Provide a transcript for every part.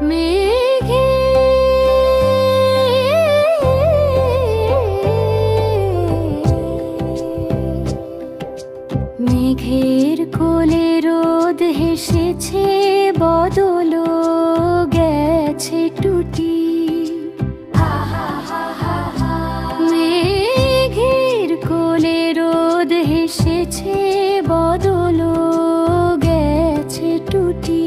মেঘে মেঘের কোলে রোদ হেসেছে, বদল গেছে টুটি। মেঘের কোলে রোদ হেসেছে, বদল গেছে টুটি।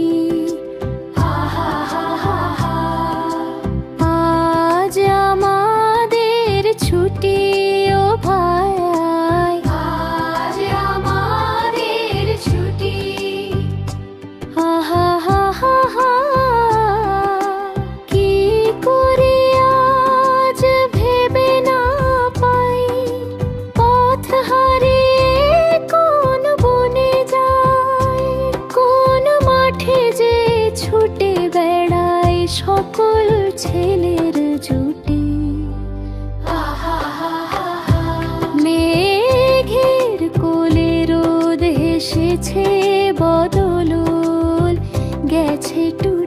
আজ আমাদের ছুটি ও ভাই, আজ আমাদের ছুটি। আহা হা হা হা, কি করে আজ ভেবে না পাই, পথ হারিয়ে কোন বনে যাই, কোন মাঠে যে ছুটে বেড়ায় সকল ছেলের জুটি। মেঘের কোলে রোদ হেসেছে, বদল গেছে টুটি।